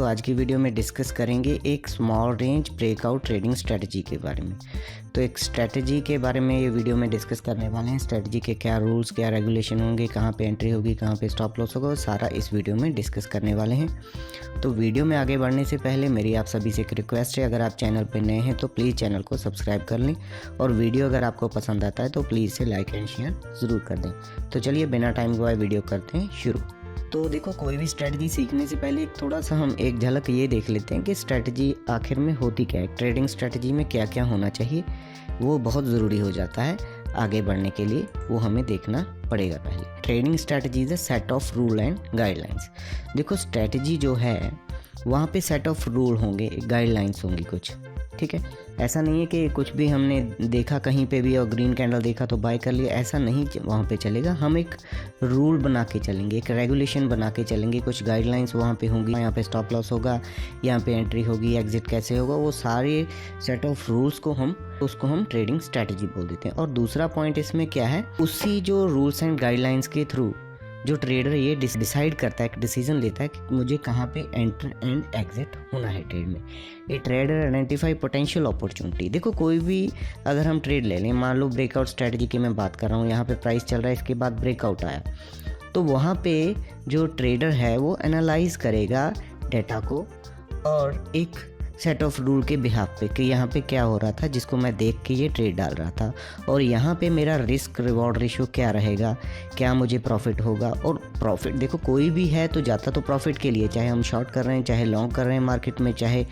आज की वीडियो में डिस्कस करेंगे एक small range breakout trading strategy के बारे में। तो एक स्ट्रेटजी के बारे में ये वीडियो में डिस्कस करने वाले हैं। स्ट्रेटजी के क्या रूल्स, क्या रेगुलेशन होंगे, कहाँ पे एंट्री होगी, कहाँ पे स्टॉप लॉस होगा, सारा इस वीडियो में डिस्कस करने वाले हैं। तो वीडियो में आगे बढ़ने से पहले मेरी आप सभी से एक रिक्वेस्ट है, अगर आप चैनल पर नए हैं तो प्लीज़ चैनल को सब्सक्राइब कर लें और वीडियो अगर आपको पसंद आता है तो प्लीज़ इसे लाइक एंड शेयर ज़रूर कर दें। तो चलिए बिना टाइम गवाए वीडियो करते हैं शुरू। तो देखो, कोई भी स्ट्रेटजी सीखने से पहले थोड़ा सा हम एक झलक ये देख लेते हैं कि स्ट्रेटजी आखिर में होती क्या है। ट्रेडिंग स्ट्रेटजी में क्या क्या होना चाहिए वो बहुत ज़रूरी हो जाता है आगे बढ़ने के लिए, वो हमें देखना पड़ेगा पहले। Trading strategy is a set of rule and guidelines. देखो, स्ट्रेटजी जो है वहाँ पे सेट ऑफ रूल होंगे, गाइडलाइंस होंगी कुछ, ठीक है। ऐसा नहीं है कि कुछ भी हमने देखा कहीं पे भी और ग्रीन कैंडल देखा तो बाय कर लिया, ऐसा नहीं वहाँ पे चलेगा। हम एक रूल बना के चलेंगे, एक रेगुलेशन बना के चलेंगे, कुछ गाइडलाइंस वहाँ पे होंगी। यहाँ पे स्टॉप लॉस होगा, यहाँ पे एंट्री होगी, एग्जिट कैसे होगा, वो सारे सेट ऑफ रूल्स को हम ट्रेडिंग स्ट्रेटजी बोल देते हैं। और दूसरा पॉइंट इसमें क्या है, उसी जो रूल्स एंड गाइडलाइंस के थ्रू जो ट्रेडर ये डिसाइड करता है, डिसीजन लेता है कि मुझे कहाँ पे एंटर एंड एग्जिट होना है ट्रेड में। ये ट्रेडर आइडेंटिफाई पोटेंशियल अपॉर्चुनिटी। देखो, कोई भी अगर हम ट्रेड ले लें, मान लो ब्रेकआउट स्ट्रेटजी की मैं बात कर रहा हूँ, यहाँ पे प्राइस चल रहा है, इसके बाद ब्रेकआउट आया, तो वहाँ पे जो ट्रेडर है वो एनालाइज करेगा डेटा को और एक सेट ऑफ रूल के बिहाफ पे कि यहाँ पे क्या हो रहा था जिसको मैं देख के ये ट्रेड डाल रहा था, और यहाँ पे मेरा रिस्क रिवॉर्ड रेशियो क्या रहेगा, क्या मुझे प्रॉफिट होगा। और प्रॉफिट देखो, कोई भी है तो जाता तो प्रॉफिट के लिए, चाहे हम शॉर्ट कर रहे हैं, चाहे लॉन्ग कर रहे हैं मार्केट में, चाहे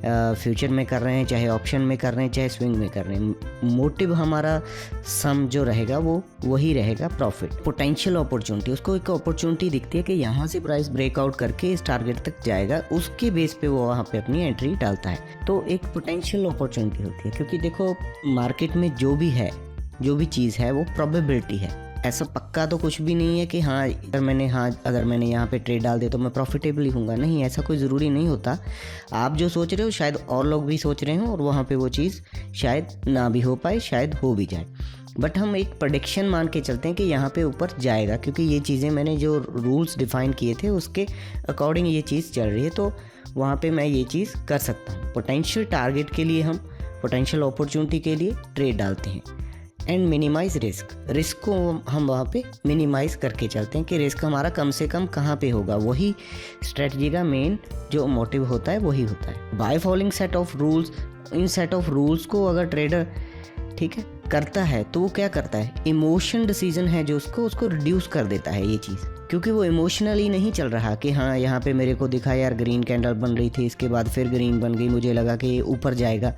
फ्यूचर में कर रहे हैं, चाहे ऑप्शन में कर रहे हैं, चाहे स्विंग में कर रहे हैं। मोटिव हमारा सम जो रहेगा वो वही रहेगा, प्रॉफिट। पोटेंशियल अपॉर्चुनिटी, उसको एक अपॉर्चुनिटी दिखती है कि यहाँ से प्राइस ब्रेकआउट करके इस टारगेट तक जाएगा, उसके बेस पे वो वहाँ पे अपनी एंट्री डालता है। तो एक पोटेंशियल अपॉर्चुनिटी होती है, क्योंकि देखो मार्केट में जो भी है, जो भी चीज़ है वो प्रोबेबिलिटी है। ऐसा पक्का तो कुछ भी नहीं है कि अगर मैंने यहाँ पे ट्रेड डाल दिया तो मैं प्रॉफिटेबल ही हूँगा। नहीं, ऐसा कोई ज़रूरी नहीं होता। आप जो सोच रहे हो शायद और लोग भी सोच रहे हो और वहाँ पे वो चीज़ शायद ना भी हो पाए, शायद हो भी जाए। बट हम एक प्रेडिक्शन मान के चलते हैं कि यहाँ पे ऊपर जाएगा, क्योंकि ये चीज़ें मैंने जो रूल्स डिफाइन किए थे उसके अकॉर्डिंग ये चीज़ चल रही है, तो वहाँ पे मैं ये चीज़ कर सकता हूँ। पोटेंशियल टारगेट के लिए हम पोटेंशियल अपॉर्चुनिटी के लिए ट्रेड डालते हैं। एंड मिनिमाइज रिस्क को हम वहाँ पे मिनिमाइज करके चलते हैं कि रिस्क हमारा कम से कम कहाँ पे होगा। वही स्ट्रेटजी का मेन जो मोटिव होता है वही होता है। By following set of rules, in set of rules को अगर ट्रेडर ठीक है करता है तो वो क्या करता है, इमोशन डिसीजन है जो उसको रिड्यूस कर देता है ये चीज़, क्योंकि वो इमोशनली नहीं चल रहा कि हाँ यहाँ पे मेरे को दिखा यार ग्रीन कैंडल बन रही थी, इसके बाद फिर ग्रीन बन गई, मुझे लगा कि ये ऊपर जाएगा।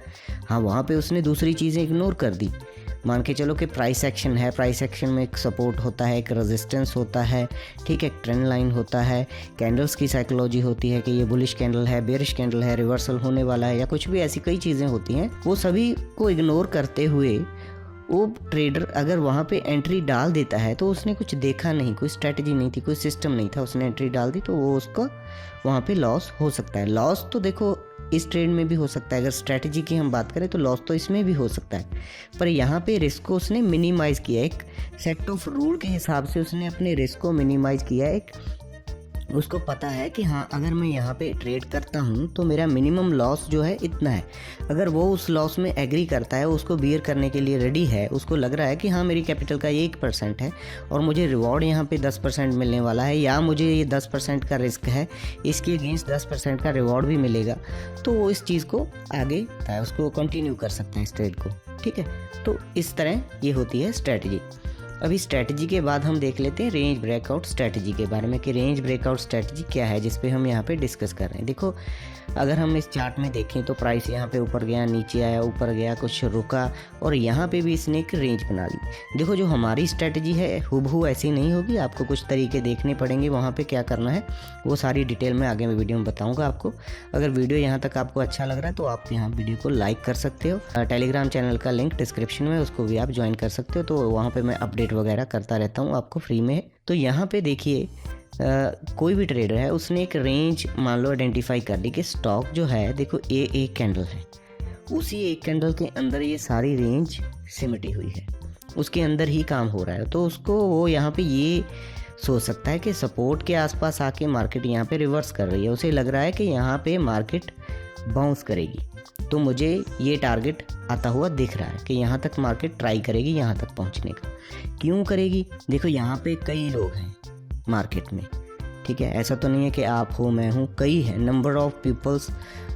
हाँ, वहाँ पे उसने दूसरी चीज़ें इग्नोर कर दी। मान के चलो कि प्राइस एक्शन है, प्राइस एक्शन में एक सपोर्ट होता है, एक रेजिस्टेंस होता है, ठीक है, एक ट्रेंड लाइन होता है, कैंडल्स की साइकोलॉजी होती है कि ये बुलिश कैंडल है, बेरिश कैंडल है, रिवर्सल होने वाला है, या कुछ भी ऐसी कई चीज़ें होती हैं। वो सभी को इग्नोर करते हुए वो ट्रेडर अगर वहाँ पे एंट्री डाल देता है तो उसने कुछ देखा नहीं, कोई स्ट्रेटजी नहीं थी, कोई सिस्टम नहीं था, उसने एंट्री डाल दी, तो वो उसको वहाँ पे लॉस हो सकता है। लॉस तो देखो इस ट्रेड में भी हो सकता है, अगर स्ट्रेटजी की हम बात करें तो लॉस तो इसमें भी हो सकता है, पर यहाँ पे रिस्क को उसने मिनिमाइज़ किया। एक सेट ऑफ रूल के हिसाब से उसने अपने रिस्क को मिनिमाइज़ किया। एक उसको पता है कि हाँ अगर मैं यहाँ पे ट्रेड करता हूँ तो मेरा मिनिमम लॉस जो है इतना है। अगर वो उस लॉस में एग्री करता है, उसको बियर करने के लिए रेडी है, उसको लग रहा है कि हाँ मेरी कैपिटल का ये 1% है और मुझे रिवॉर्ड यहाँ पे 10% मिलने वाला है, या मुझे ये 10% का रिस्क है, इसके अगेंस्ट 10% का रिवॉर्ड भी मिलेगा, तो वो इस चीज़ को आगे उसको कंटिन्यू कर सकते हैं इस ट्रेड को, ठीक है। तो इस तरह ये होती है स्ट्रेटजी। अभी स्ट्रेटजी के बाद हम देख लेते हैं रेंज ब्रेकआउट स्ट्रेटजी के बारे में कि रेंज ब्रेकआउट स्ट्रेटजी क्या है, जिस पे हम यहाँ पे डिस्कस कर रहे हैं। देखो, अगर हम इस चार्ट में देखें तो प्राइस यहाँ पे ऊपर गया, नीचे आया, ऊपर गया, कुछ रुका, और यहाँ पे भी इसने एक रेंज बना ली। देखो, जो हमारी स्ट्रेटजी है हूबहू ऐसी नहीं होगी, आपको कुछ तरीके देखने पड़ेंगे वहाँ पे क्या करना है, वो सारी डिटेल में आगे मैं वीडियो में बताऊँगा आपको। अगर वीडियो यहाँ तक आपको अच्छा लग रहा है तो आप यहाँ वीडियो को लाइक कर सकते हो। टेलीग्राम चैनल का लिंक डिस्क्रिप्शन में, उसको भी आप ज्वाइन कर सकते हो, तो वहाँ पर मैं अपडेट वगैरह करता रहता हूँ, आपको फ्री में। तो यहाँ पे देखिए, कोई भी ट्रेडर है उसने एक रेंज मान लो आइडेंटिफाई कर ली कि स्टॉक जो है, देखो ये एक कैंडल है, उसी एक कैंडल के अंदर ये सारी रेंज सिमटी हुई है, उसके अंदर ही काम हो रहा है, तो उसको वो यहाँ पे ये सोच सकता है कि सपोर्ट के आसपास आके मार्केट यहाँ पे रिवर्स कर रही है, उसे लग रहा है कि यहाँ पे मार्केट बाउंस करेगी, तो मुझे ये टारगेट आता हुआ दिख रहा है कि यहाँ तक मार्केट ट्राई करेगी यहाँ तक पहुँचने का। क्यों करेगी? देखो यहाँ पे कई लोग हैं मार्केट में, ठीक है, ऐसा तो नहीं है कि आप हो मैं हूँ, कई है, number of peoples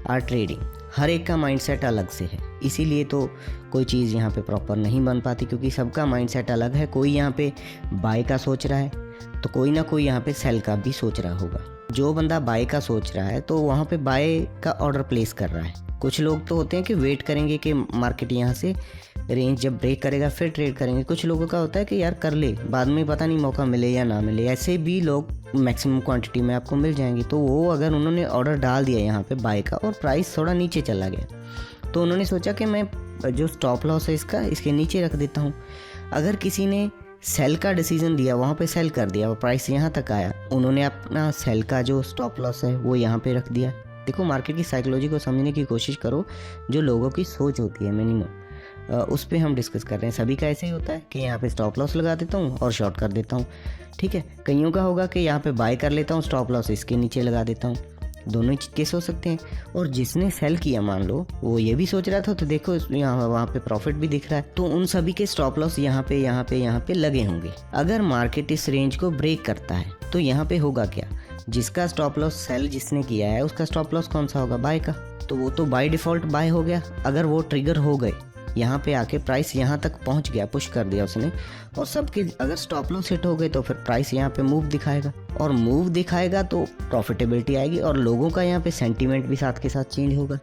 are trading, हर एक का माइंडसेट अलग से है, इसीलिए तो कोई चीज़ यहाँ पे प्रॉपर नहीं बन पाती, क्योंकि सबका माइंडसेट अलग है। कोई यहाँ पे बाय का सोच रहा है तो कोई ना कोई यहाँ पे सेल का भी सोच रहा होगा। जो बंदा बाय का सोच रहा है तो वहाँ पे बाय का ऑर्डर प्लेस कर रहा है। कुछ लोग तो होते हैं कि वेट करेंगे कि मार्केट यहाँ से रेंज जब ब्रेक करेगा फिर ट्रेड करेंगे। कुछ लोगों का होता है कि यार कर ले, बाद में पता नहीं मौका मिले या ना मिले। ऐसे भी लोग मैक्सिमम क्वांटिटी में आपको मिल जाएंगे। तो वो अगर उन्होंने ऑर्डर डाल दिया यहाँ पे बाय का और प्राइस थोड़ा नीचे चला गया तो उन्होंने सोचा कि मैं जो स्टॉप लॉस है इसका इसके नीचे रख देता हूँ। अगर किसी ने सेल का डिसीजन दिया, वहाँ पे सेल कर दिया और प्राइस यहाँ तक आया, उन्होंने अपना सेल का जो स्टॉप लॉस है वो यहाँ पे रख दिया। देखो मार्केट की साइकोलॉजी को समझने की कोशिश करो, जो लोगों की सोच होती है मिनिमम, उस पर हम डिस्कस कर रहे हैं। सभी का ऐसे ही होता है कि यहाँ पे स्टॉप लॉस लगा देता हूँ और शॉर्ट कर देता हूँ, ठीक है। कईयों का होगा कि यहाँ पे बाय कर लेता हूँ, स्टॉप लॉस इसके नीचे लगा देता हूँ। दोनों ही केस हो सकते हैं। और जिसने सेल किया मान लो वो ये भी सोच रहा था, तो देखो यहाँ वहाँ पे प्रॉफिट भी दिख रहा है, तो उन सभी के स्टॉप लॉस यहाँ पे लगे होंगे। अगर मार्केट इस रेंज को ब्रेक करता है तो यहाँ पे होगा क्या? जिसका स्टॉप लॉस सेल जिसने किया है उसका स्टॉप लॉस कौन सा होगा? बाय का। तो वो तो बाय डिफॉल्ट बाय हो गया। अगर वो ट्रिगर हो गए, यहाँ पे आके प्राइस यहाँ तक पहुँच गया, पुश कर दिया उसने, और सबके अगर स्टॉप लॉस हिट हो गए तो फिर प्राइस यहाँ पे मूव दिखाएगा, और मूव दिखाएगा तो प्रॉफिटेबिलिटी आएगी, और लोगों का यहाँ पे सेंटीमेंट भी साथ के साथ चेंज होगा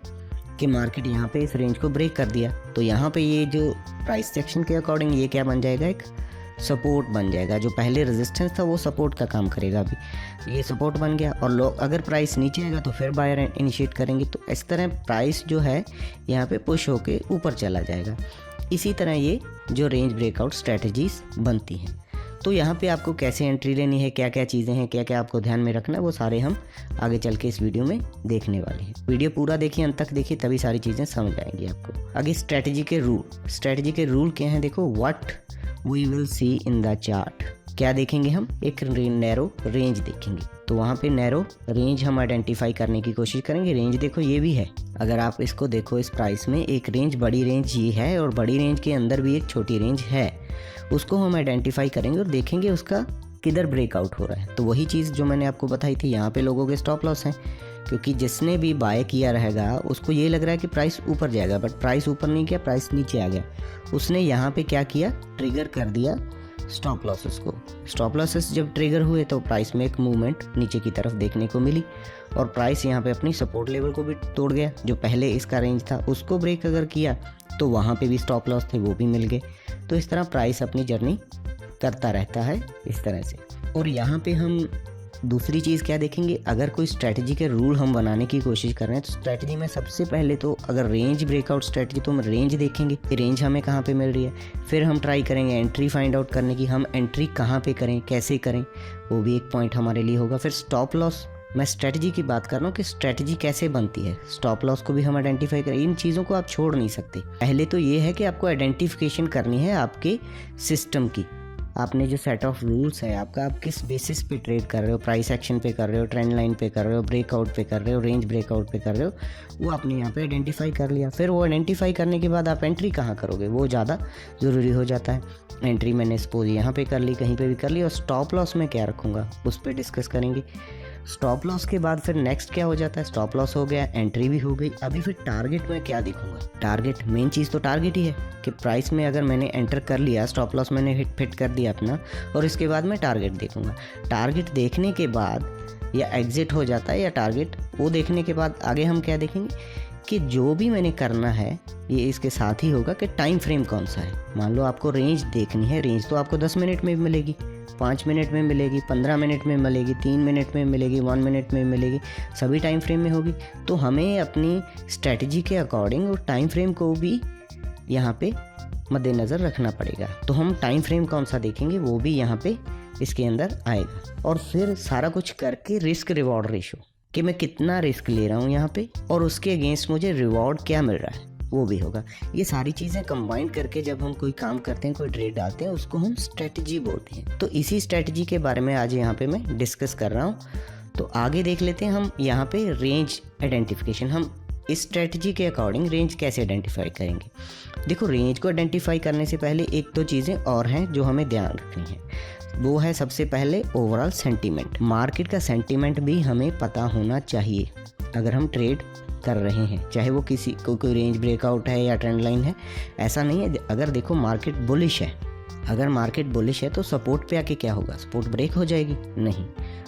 कि मार्केट यहाँ पे इस रेंज को ब्रेक कर दिया। तो यहाँ पे ये जो प्राइस सेक्शन के अकॉर्डिंग ये क्या बन जाएगा? एक सपोर्ट बन जाएगा। जो पहले रेजिस्टेंस था वो सपोर्ट का काम करेगा। अभी ये सपोर्ट बन गया, और लोग अगर प्राइस नीचे आएगा तो फिर बायर इनिशिएट करेंगे। तो इस तरह प्राइस जो है यहाँ पे पुश होके ऊपर चला जाएगा। इसी तरह ये जो रेंज ब्रेकआउट स्ट्रेटजीज बनती हैं। तो यहाँ पे आपको कैसे एंट्री लेनी है, क्या क्या चीज़ें हैं, क्या क्या आपको ध्यान में रखना है, वो सारे हम आगे चल के इस वीडियो में देखने वाले हैं। वीडियो पूरा देखिए, अंत तक देखिए, तभी सारी चीज़ें समझ आएंगी आपको। आगे स्ट्रेटजी के रूल क्या हैं? देखो, what we will see in the chart. क्या देखेंगे हम? एक नैरो रेंज देखेंगे। तो वहाँ पे नैरो रेंज हम आइडेंटिफाई करने की कोशिश करेंगे। रेंज देखो ये भी है, अगर आप इसको देखो, इस प्राइस में एक रेंज, बड़ी रेंज ये है, और बड़ी रेंज के अंदर भी एक छोटी रेंज है। उसको हम आइडेंटिफाई करेंगे और देखेंगे उसका किधर ब्रेकआउट हो रहा है। तो वही चीज़ जो मैंने आपको बताई थी, यहाँ पे लोगों के स्टॉप लॉस हैं, क्योंकि जिसने भी बाय किया रहेगा उसको ये लग रहा है कि प्राइस ऊपर जाएगा, बट प्राइस ऊपर नहीं गया, प्राइस नीचे आ गया। उसने यहाँ पे क्या किया? ट्रिगर कर दिया स्टॉप लॉसेस को। स्टॉप लॉसेस जब ट्रिगर हुए तो प्राइस में एक मूवमेंट नीचे की तरफ देखने को मिली, और प्राइस यहाँ पे अपनी सपोर्ट लेवल को भी तोड़ गया। जो पहले इसका रेंज था उसको ब्रेक अगर किया तो वहाँ पे भी स्टॉप लॉस थे, वो भी मिल गए। तो इस तरह प्राइस अपनी जर्नी करता रहता है इस तरह से। और यहाँ पे हम दूसरी चीज़ क्या देखेंगे? अगर कोई स्ट्रैटेजी के रूल हम बनाने की कोशिश कर रहे हैं तो स्ट्रैटेजी में सबसे पहले तो अगर रेंज ब्रेकआउट स्ट्रैटेजी, तो हम रेंज देखेंगे कि रेंज हमें कहाँ पे मिल रही है। फिर हम ट्राई करेंगे एंट्री फाइंड आउट करने की, हम एंट्री कहाँ पे करें, कैसे करें, वो भी एक पॉइंट हमारे लिए होगा। फिर स्टॉप लॉस, मैं स्ट्रैटेजी की बात कर रहा हूँ कि स्ट्रैटेजी कैसे बनती है, स्टॉप लॉस को भी हम आइडेंटिफाई करें। इन चीज़ों को आप छोड़ नहीं सकते। पहले तो ये है कि आपको आइडेंटिफिकेशन करनी है आपके सिस्टम की। आपने जो सेट ऑफ रूल्स है आपका, आप किस बेसिस पे ट्रेड कर रहे हो, प्राइस एक्शन पे कर रहे हो, ट्रेंड लाइन पे कर रहे हो, ब्रेकआउट पे कर रहे हो, रेंज ब्रेकआउट पे कर रहे हो, वो आपने यहाँ पे आइडेंटिफाई कर लिया। फिर वो आइडेंटिफाई करने के बाद आप एंट्री कहाँ करोगे, वो ज़्यादा ज़रूरी हो जाता है। एंट्री मैंने सपोज यहाँ पे कर ली, कहीं पे भी कर ली, और स्टॉप लॉस में क्या रखूँगा उस पर डिस्कस करेंगे। स्टॉप लॉस के बाद फिर नेक्स्ट क्या हो जाता है? स्टॉप लॉस हो गया, एंट्री भी हो गई। अभी फिर टारगेट में क्या देखूंगा? टारगेट, मेन चीज़ तो टारगेट ही है कि प्राइस में अगर मैंने एंटर कर लिया, स्टॉप लॉस मैंने हिट कर दिया अपना, और इसके बाद मैं टारगेट देखूंगा। टारगेट देखने के बाद या एग्जिट हो जाता है या टारगेट, वो देखने के बाद आगे हम क्या देखेंगे कि जो भी मैंने करना है ये इसके साथ ही होगा कि टाइम फ्रेम कौन सा है। मान लो आपको रेंज देखनी है, रेंज तो आपको 10 मिनट में मिलेगी, 5 मिनट में मिलेगी, 15 मिनट में मिलेगी, 3 मिनट में मिलेगी, 1 मिनट में मिलेगी, सभी टाइम फ्रेम में होगी। तो हमें अपनी स्ट्रैटेजी के अकॉर्डिंग और टाइम फ्रेम को भी यहाँ पे मद्देनज़र रखना पड़ेगा। तो हम टाइम फ्रेम कौन सा देखेंगे वो भी यहाँ पे इसके अंदर आएगा। और फिर सारा कुछ करके रिस्क रिवॉर्ड रेशो, कि मैं कितना रिस्क ले रहा हूँ यहाँ पे और उसके अगेंस्ट मुझे रिवॉर्ड क्या मिल रहा है। वो भी होगा। ये सारी चीज़ें कंबाइन करके जब हम कोई काम करते हैं, कोई ट्रेड डालते हैं, उसको हम स्ट्रेटजी बोलते हैं। तो इसी स्ट्रेटजी के बारे में आज यहाँ पे मैं डिस्कस कर रहा हूँ। तो आगे देख लेते हैं हम यहाँ पे रेंज आइडेंटिफिकेशन। हम इस स्ट्रेटजी के अकॉर्डिंग रेंज कैसे आइडेंटिफाई करेंगे। देखो, रेंज को आइडेंटिफाई करने से पहले एक दो चीज़ें और हैं जो हमें ध्यान रखनी है। वो है सबसे पहले ओवरऑल सेंटीमेंट। मार्केट का सेंटीमेंट भी हमें पता होना चाहिए अगर हम ट्रेड कर रहे हैं, चाहे वो किसी कोई रेंज ब्रेकआउट है या ट्रेंड लाइन है। ऐसा नहीं है, अगर देखो मार्केट बुलिश है, अगर मार्केट बुलिश है तो सपोर्ट पे आके क्या होगा, सपोर्ट ब्रेक हो जाएगी? नहीं,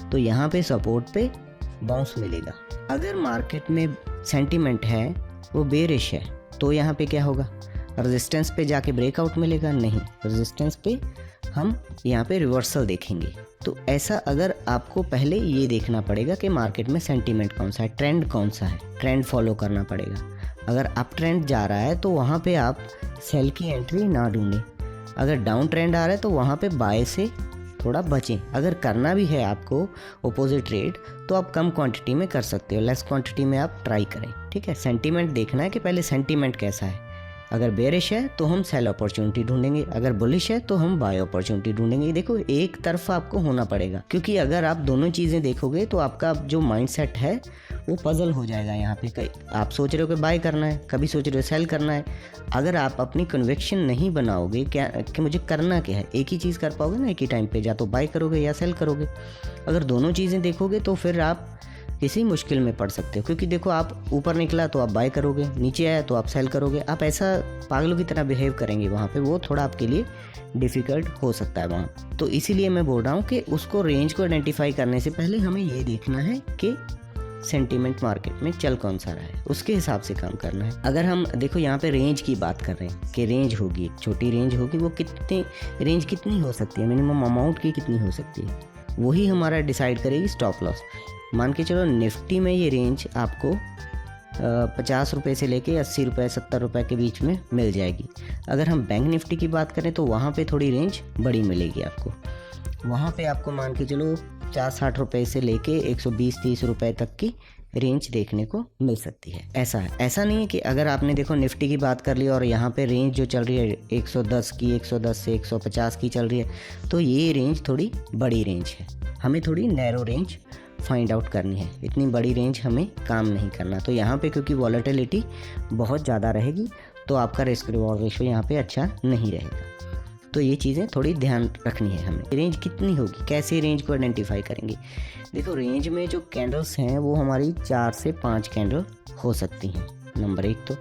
तो यहाँ पे सपोर्ट पे बाउंस मिलेगा। अगर मार्केट में सेंटीमेंट है वो बेरिश है तो यहाँ पे क्या होगा, रेजिस्टेंस पे जाके ब्रेकआउट मिलेगा? नहीं, रेजिस्टेंस पे हम यहाँ पे रिवर्सल देखेंगे। तो ऐसा अगर आपको पहले ये देखना पड़ेगा कि मार्केट में सेंटीमेंट कौन सा है, ट्रेंड कौन सा है, ट्रेंड फॉलो करना पड़ेगा। अगर अप ट्रेंड जा रहा है तो वहाँ पे आप सेल की एंट्री ना ढूंढें। अगर डाउन ट्रेंड आ रहा है तो वहाँ पे बाय से थोड़ा बचें। अगर करना भी है आपको अपोजिट ट्रेड तो आप कम क्वांटिटी में कर सकते हो, लेस क्वांटिटी में आप ट्राई करें। ठीक है, सेंटीमेंट देखना है कि पहले सेंटीमेंट कैसा है। अगर बेरिश है तो हम सेल अपॉर्चुनिटी ढूंढेंगे, अगर बुलिश है तो हम बाय अपॉर्चुनिटी ढूंढेंगे। देखो, एक तरफा आपको होना पड़ेगा, क्योंकि अगर आप दोनों चीज़ें देखोगे तो आपका जो माइंडसेट है वो पजल हो जाएगा। यहाँ पे कई आप सोच रहे हो कि बाय करना है, कभी सोच रहे हो सेल करना है। अगर आप अपनी कन्विक्शन नहीं बनाओगे क्या कि मुझे करना क्या है, एक ही चीज़ कर पाओगे ना एक ही टाइम पे, या तो बाय करोगे या सेल करोगे। अगर दोनों चीज़ें देखोगे तो फिर आप किसी मुश्किल में पड़ सकते हो, क्योंकि देखो आप ऊपर निकला तो आप बाय करोगे, नीचे आया तो आप सेल करोगे। आप ऐसा पागलों की तरह बिहेव करेंगे वहाँ पे, वो थोड़ा आपके लिए डिफ़िकल्ट हो सकता है वहाँ। तो इसीलिए मैं बोल रहा हूँ कि उसको रेंज को आइडेंटिफाई करने से पहले हमें ये देखना है कि सेंटीमेंट मार्केट में चल कौन सा रहा है, उसके हिसाब से काम करना है। अगर हम देखो यहाँ पे रेंज की बात कर रहे हैं कि रेंज होगी, एक छोटी रेंज होगी, वो कितनी रेंज कितनी हो सकती है, मिनिमम अमाउंट की कितनी हो सकती है, वही हमारा डिसाइड करेगी स्टॉप लॉस। मान के चलो निफ्टी में ये रेंज आपको 50 रुपये से लेके 80 रुपये 70 रुपये के बीच में मिल जाएगी। अगर हम बैंक निफ्टी की बात करें तो वहाँ पे थोड़ी रेंज बड़ी मिलेगी आपको। वहाँ पे आपको मान के चलो 50-60 रुपये से लेके 120-30 रुपये तक की रेंज देखने को मिल सकती है। ऐसा है, ऐसा नहीं है कि अगर आपने देखो निफ्टी की बात कर ली और यहाँ पे रेंज जो चल रही है 110 की, 110 से 150 की चल रही है, तो ये रेंज थोड़ी बड़ी रेंज है। हमें थोड़ी नैरो रेंज फाइंड आउट करनी है, इतनी बड़ी रेंज हमें काम नहीं करना। तो यहाँ पे क्योंकि वॉलेटिलिटी बहुत ज़्यादा रहेगी तो आपका रिस्क रिवॉर्ड रेशियो यहाँ पे अच्छा नहीं रहेगा। तो ये चीज़ें थोड़ी ध्यान रखनी है हमें। रेंज कितनी होगी, कैसे रेंज को आइडेंटिफाई करेंगे। देखो, रेंज में जो कैंडल्स हैं वो हमारी 4 से 5 कैंडल हो सकती हैं, नंबर 1 तो।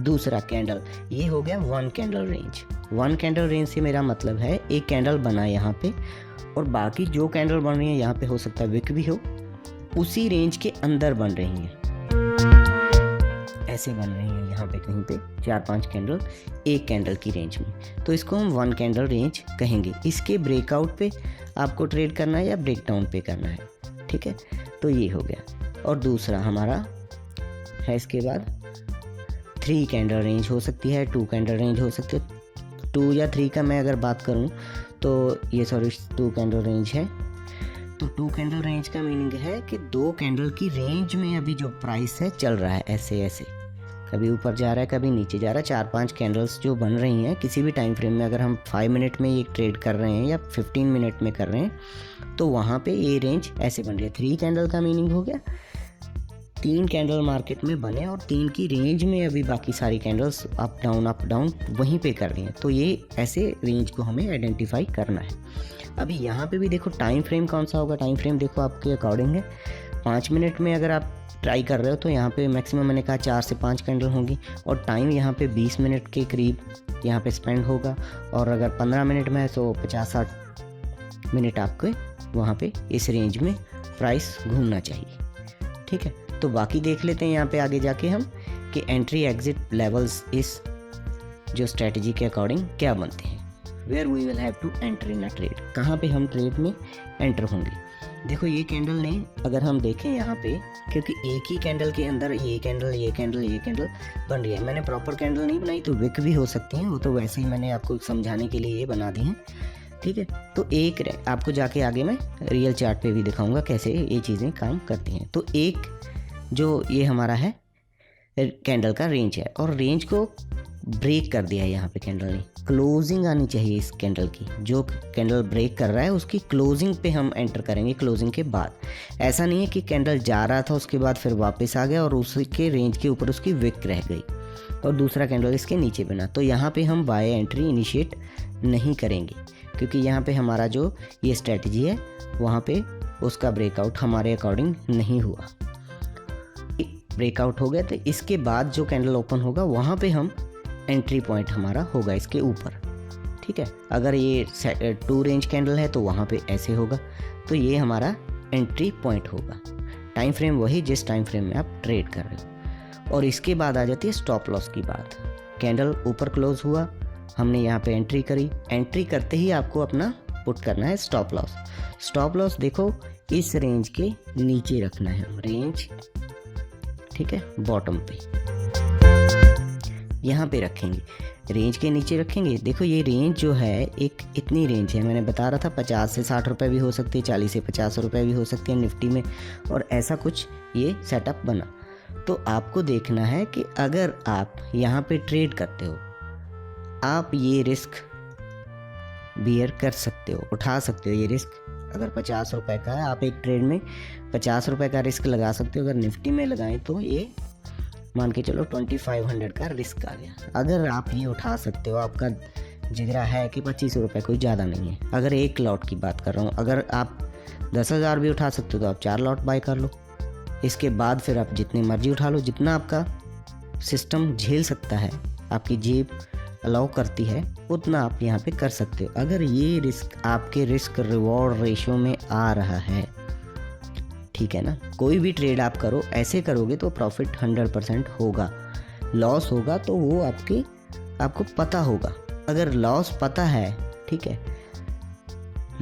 दूसरा कैंडल, ये हो गया 1 कैंडल रेंज। 1 कैंडल रेंज से मेरा मतलब है एक कैंडल बना यहाँ पे और बाकी जो कैंडल बन रही है यहाँ पे हो सकता है विक भी हो, उसी रेंज के अंदर बन रही हैं, ऐसे बन रही हैं यहाँ पे कहीं पे 4-5 कैंडल एक कैंडल की रेंज में, तो इसको हम 1 कैंडल रेंज कहेंगे। इसके ब्रेकआउट पे आपको ट्रेड करना है या ब्रेकडाउन पे करना है। ठीक है, तो ये हो गया। और दूसरा हमारा है इसके बाद 3 कैंडल रेंज हो सकती है, 2 कैंडल रेंज हो सकती है। 2 या 3 का मैं अगर बात करूँ तो ये 2 कैंडल रेंज है। तो 2 कैंडल रेंज का मीनिंग है कि 2 कैंडल की रेंज में अभी जो प्राइस है चल रहा है, ऐसे ऐसे कभी ऊपर जा रहा है कभी नीचे जा रहा है। 4-5 कैंडल्स जो बन रही हैं किसी भी टाइम फ्रेम में, अगर हम 5 मिनट में ये ट्रेड कर रहे हैं या 15 मिनट में कर रहे हैं तो वहाँ पे ये रेंज ऐसे बन रही है। 3 कैंडल का मीनिंग हो गया 3 कैंडल मार्केट में बने और 3 की रेंज में अभी बाकी सारी कैंडल्स अप डाउन वहीं पे कर रही हैं। तो ये ऐसे रेंज को हमें आइडेंटिफाई करना है। अभी यहाँ पे भी देखो टाइम फ्रेम कौन सा होगा। टाइम फ्रेम देखो आपके अकॉर्डिंग है। 5 मिनट में अगर आप ट्राई कर रहे हो तो यहाँ पे मैक्सिमम मैंने कहा 4 से 5 कैंडल होंगी और टाइम यहाँ पे 20 मिनट के करीब यहाँ पे स्पेंड होगा। और अगर 15 मिनट में है तो 50-60 मिनट आपके वहाँ पे इस रेंज में प्राइस घूमना चाहिए। ठीक है, तो बाकी देख लेते हैं यहाँ पे आगे जाके हम कि एंट्री एग्जिट लेवल्स इस जो स्ट्रेटजी के अकॉर्डिंग क्या बनते हैं। Where we will have to enter in a trade, कहाँ पे हम ट्रेड में एंटर होंगे। देखो ये कैंडल ने अगर हम देखें यहाँ पे, क्योंकि एक ही कैंडल के अंदर ये कैंडल बन रही है। मैंने प्रॉपर कैंडल नहीं बनाई तो विक भी हो सकती हैं, वो तो वैसे ही मैंने आपको समझाने के लिए ये बना दी हैं। ठीक है, तो एक आपको जाके आगे मैं रियल चार्ट पे भी दिखाऊंगा कैसे ये चीज़ें काम करती हैं। तो एक जो ये हमारा है कैंडल का रेंज है और रेंज को ब्रेक कर दिया है यहाँ पे कैंडल ने। क्लोजिंग आनी चाहिए इस कैंडल की, जो कैंडल ब्रेक कर रहा है उसकी क्लोजिंग पे हम एंटर करेंगे क्लोजिंग के बाद। ऐसा नहीं है कि कैंडल जा रहा था उसके बाद फिर वापस आ गया और उसके रेंज के ऊपर उसकी विक रह गई और दूसरा कैंडल इसके नीचे बना, तो यहाँ पे हम बाय एंट्री इनिशिएट नहीं करेंगे, क्योंकि यहाँ पे हमारा जो ये स्ट्रेटजी है वहाँ पे उसका ब्रेकआउट हमारे अकॉर्डिंग नहीं हुआ। ब्रेकआउट हो गया तो इसके बाद जो कैंडल ओपन होगा वहाँ पे हम एंट्री पॉइंट हमारा होगा इसके ऊपर, ठीक है। अगर ये 2 रेंज कैंडल है तो वहाँ पे ऐसे होगा, तो ये हमारा एंट्री पॉइंट होगा। टाइम फ्रेम वही जिस टाइम फ्रेम में आप ट्रेड कर रहे हो। और इसके बाद आ जाती है स्टॉप लॉस की बात। कैंडल ऊपर क्लोज हुआ, हमने यहाँ पे एंट्री करी, एंट्री करते ही आपको अपना पुट करना है स्टॉप लॉस। स्टॉप लॉस देखो इस रेंज के नीचे रखना है हम, रेंज, ठीक है, बॉटम पे यहाँ पे रखेंगे, रेंज के नीचे रखेंगे। देखो ये रेंज जो है एक इतनी रेंज है, मैंने बता रहा था 50 से 60 रुपये भी हो सकती है, 40 से 50 रुपये भी हो सकती है निफ्टी में, और ऐसा कुछ ये सेटअप बना। तो आपको देखना है कि अगर आप यहाँ पे ट्रेड करते हो, आप ये रिस्क बियर कर सकते हो, उठा सकते हो ये रिस्क। अगर 50 रुपये का है, आप एक ट्रेड में 50 रुपये का रिस्क लगा सकते हो। अगर निफ्टी में लगाएं तो ये मान के चलो 2500 का रिस्क आ गया। अगर आप ये उठा सकते हो, आपका जिगरा है कि 25 रुपये कोई ज़्यादा नहीं है। अगर एक लॉट की बात कर रहा हूँ, अगर आप 10,000 भी उठा सकते हो तो आप 4 लॉट बाय कर लो। इसके बाद फिर आप जितनी मर्जी उठा लो, जितना आपका सिस्टम झेल सकता है, आपकी जेब अलाउ करती है, उतना आप यहाँ पे कर सकते हो। अगर ये रिस्क आपके रिस्क रिवॉर्ड रेशियो में आ रहा है, ठीक है ना। कोई भी ट्रेड आप करो, ऐसे करोगे तो प्रॉफिट 100% होगा। लॉस होगा तो वो आपको पता होगा। अगर लॉस पता है, ठीक है,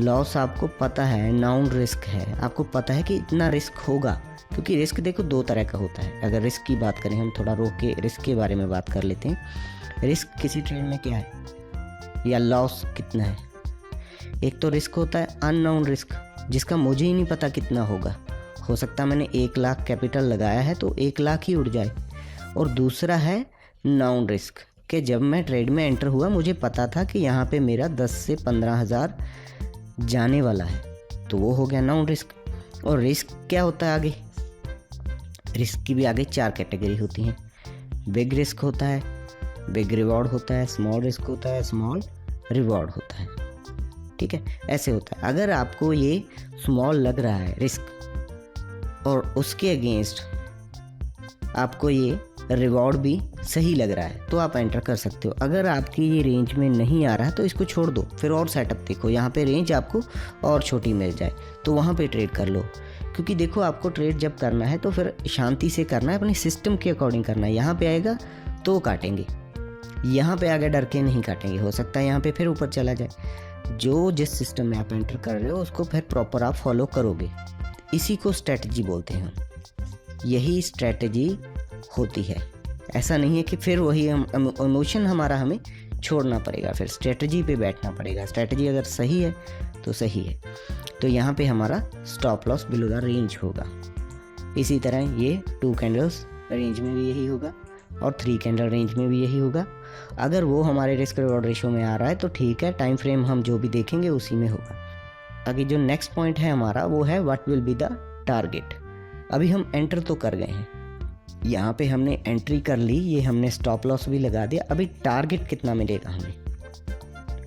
लॉस आपको पता है, नाउन रिस्क है, आपको पता है कि इतना रिस्क होगा, क्योंकि रिस्क देखो 2 तरह का होता है। अगर रिस्क की बात करें, हम थोड़ा रोक के रिस्क के बारे में बात कर लेते हैं। रिस्क किसी ट्रेड में क्या है या लॉस कितना है। एक तो रिस्क होता है अननाउन रिस्क, जिसका मुझे ही नहीं पता कितना होगा। हो सकता है मैंने 1 लाख कैपिटल लगाया है तो 1 लाख ही उड़ जाए। और दूसरा है नाउन रिस्क, कि जब मैं ट्रेड में एंटर हुआ मुझे पता था कि यहाँ पे मेरा 10 से 15,000 जाने वाला है, तो वो हो गया नाउन रिस्क। और रिस्क क्या होता है आगे, रिस्क की भी आगे 4 कैटेगरी होती हैं। बिग रिस्क होता है, बिग रिवॉर्ड होता है, स्मॉल रिस्क होता है, स्मॉल रिवॉर्ड होता है, ठीक है, ऐसे होता है। अगर आपको ये स्मॉल लग रहा है रिस्क और उसके अगेंस्ट आपको ये रिवॉर्ड भी सही लग रहा है, तो आप एंटर कर सकते हो। अगर आपकी ये रेंज में नहीं आ रहा है तो इसको छोड़ दो, फिर और सेटअप देखो, यहाँ पे रेंज आपको और छोटी मिल जाए तो वहाँ पे ट्रेड कर लो। क्योंकि देखो आपको ट्रेड जब करना है तो फिर शांति से करना है, अपने सिस्टम के अकॉर्डिंग करना है। यहाँ पे आएगा तो काटेंगे, यहाँ पे आगे डर के नहीं काटेंगे। हो सकता है यहाँ पे फिर ऊपर चला जाए। जो जिस सिस्टम में आप एंटर कर रहे हो उसको फिर प्रॉपर आप फॉलो करोगे। इसी को स्ट्रेटजी बोलते हैं हम। यही स्ट्रेटजी होती है। ऐसा नहीं है कि फिर वही इमोशन हमारा हमें छोड़ना पड़ेगा, फिर स्ट्रेटजी पे बैठना पड़ेगा। स्ट्रेटजी अगर सही है तो सही है। तो यहाँ पे हमारा stop loss below the range होगा। इसी तरह ये 2 कैंडल्स रेंज में भी यही होगा और 3 कैंडल रेंज में भी यही होगा। अगर वो हमारे रिस्क रिवॉर्ड रेशियो में आ रहा है तो ठीक है, टाइम फ्रेम हम जो भी देखेंगे उसी में होगा। आगे जो नेक्स्ट पॉइंट है हमारा वो है what will be the target. अभी हम एंटर तो कर गए हैं, यहाँ पे हमने एंट्री कर ली, ये हमने स्टॉप लॉस भी लगा दिया। अभी टारगेट कितना मिलेगा हमें,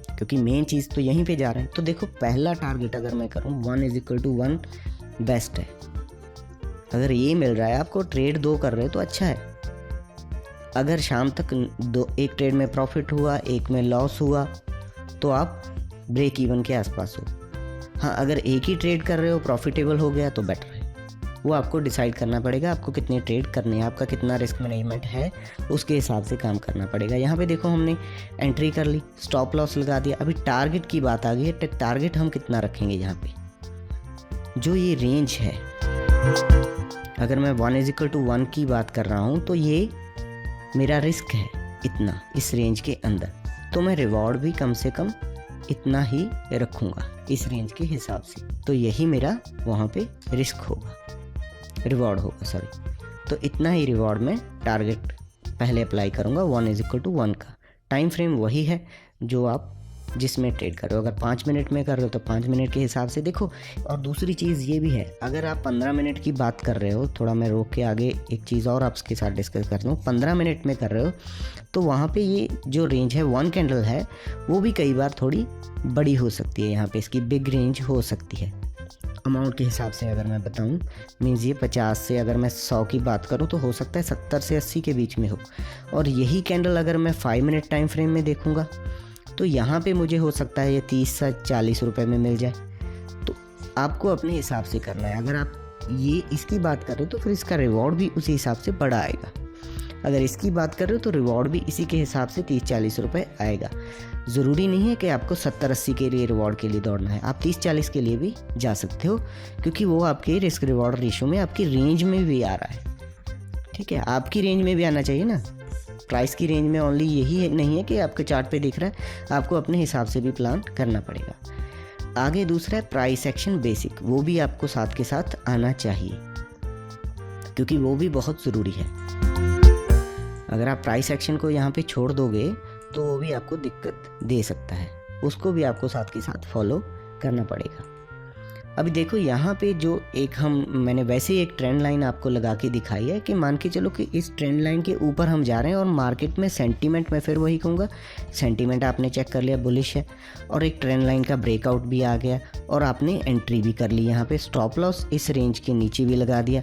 क्योंकि मेन चीज़ तो यहीं पे जा रहे हैं। तो देखो पहला टारगेट अगर मैं करूँ 1 = 1 बेस्ट है। अगर ये मिल रहा है आपको, ट्रेड 2 कर रहे हो तो अच्छा है। अगर शाम तक एक ट्रेड में प्रॉफिट हुआ, एक में लॉस हुआ, तो आप ब्रेक इवन के आसपास हो। हाँ, अगर एक ही ट्रेड कर रहे हो, प्रॉफिटेबल हो गया तो बेटर है। वो आपको डिसाइड करना पड़ेगा आपको कितने ट्रेड करने हैं, आपका कितना रिस्क मैनेजमेंट है, उसके हिसाब से काम करना पड़ेगा। यहाँ पे देखो हमने एंट्री कर ली, स्टॉप लॉस लगा दिया। अभी टारगेट की बात आ गई है। टारगेट हम कितना रखेंगे यहाँ पे, जो ये रेंज है। अगर मैं 1 की बात कर रहा हूँ तो ये मेरा रिस्क है इतना, इस रेंज के अंदर, तो मैं रिवॉर्ड भी कम से कम इतना ही रखूँगा इस रेंज के हिसाब से। तो यही मेरा वहाँ पे रिस्क होगा, रिवॉर्ड होगा, सॉरी। तो इतना ही रिवॉर्ड मैं टारगेट पहले अप्लाई करूँगा 1 का। टाइम फ्रेम वही है जो आप जिसमें ट्रेड कर रहे हो। अगर 5 मिनट में कर रहे हो तो 5 मिनट के हिसाब से देखो। और दूसरी चीज़ ये भी है, अगर आप 15 मिनट की बात कर रहे हो, थोड़ा मैं रोक के आगे एक चीज़ और आपके साथ डिस्कस करता हूँ। 15 मिनट में कर रहे हो तो वहाँ पे ये जो रेंज है 1 कैंडल है वो भी कई बार थोड़ी बड़ी हो सकती है। यहाँ पे इसकी बिग रेंज हो सकती है। अमाउंट के हिसाब से अगर मैं बताऊँ, मीन्स ये 50 से, अगर मैं 100 की बात करूँ तो हो सकता है 70 से 80 के बीच में हो। और यही कैंडल अगर मैं 5 मिनट टाइम फ्रेम में देखूँगा तो यहाँ पे मुझे हो सकता है ये 30 से 40 रुपये में मिल जाए। तो आपको अपने हिसाब से करना है। अगर आप ये इसकी बात कर रहे हो तो फिर इसका रिवॉर्ड भी उसी हिसाब से बड़ा आएगा। अगर इसकी बात कर रहे हो तो रिवॉर्ड भी इसी के हिसाब से 30-40 रुपये आएगा। ज़रूरी नहीं है कि आपको 70-80 के लिए रिवॉर्ड के लिए दौड़ना है, आप 30-40 के लिए भी जा सकते हो, क्योंकि वो आपके रिस्क रिवॉर्ड रेशो में आपकी रेंज में भी आ रहा है। ठीक है, आपकी रेंज में भी आना चाहिए ना। प्राइस की रेंज में ओनली यही नहीं है कि आपके चार्ट पे दिख रहा है, आपको अपने हिसाब से भी प्लान करना पड़ेगा। आगे दूसरा है प्राइस एक्शन बेसिक, वो भी आपको साथ के साथ आना चाहिए, क्योंकि वो भी बहुत ज़रूरी है। अगर आप प्राइस एक्शन को यहाँ पे छोड़ दोगे तो वो भी आपको दिक्कत दे सकता है, उसको भी आपको साथ के साथ फॉलो करना पड़ेगा। अभी देखो यहाँ पे जो मैंने वैसे ही एक ट्रेंड लाइन आपको लगा के दिखाई है कि मान के चलो कि इस ट्रेंड लाइन के ऊपर हम जा रहे हैं और मार्केट में सेंटीमेंट, मैं फिर वही कहूँगा, सेंटीमेंट आपने चेक कर लिया बुलिश है और एक ट्रेंड लाइन का ब्रेकआउट भी आ गया और आपने एंट्री भी कर ली। यहाँ पे स्टॉप लॉस इस रेंज के नीचे भी लगा दिया,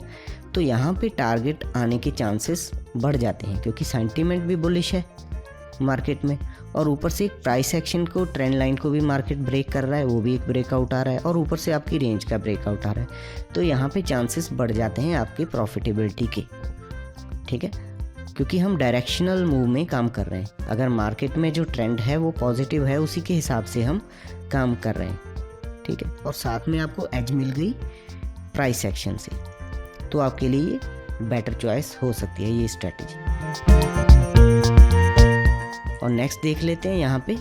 तो यहाँ पे टारगेट आने के चांसेस बढ़ जाते हैं, क्योंकि सेंटीमेंट भी बुलिश है मार्केट में और ऊपर से एक प्राइस एक्शन को, ट्रेंड लाइन को भी मार्केट ब्रेक कर रहा है, वो भी एक ब्रेकआउट आ रहा है और ऊपर से आपकी रेंज का ब्रेकआउट आ रहा है। तो यहाँ पे चांसेस बढ़ जाते हैं आपके प्रॉफिटेबिलिटी के। ठीक है, क्योंकि हम डायरेक्शनल मूव में काम कर रहे हैं। अगर मार्केट में जो ट्रेंड है वो पॉजिटिव है, उसी के हिसाब से हम काम कर रहे हैं। ठीक है, और साथ में आपको एज मिल गई प्राइस एक्शन से, तो आपके लिए बेटर चॉइस हो सकती है ये स्ट्रेटजी। और नेक्स्ट देख लेते हैं। यहाँ पे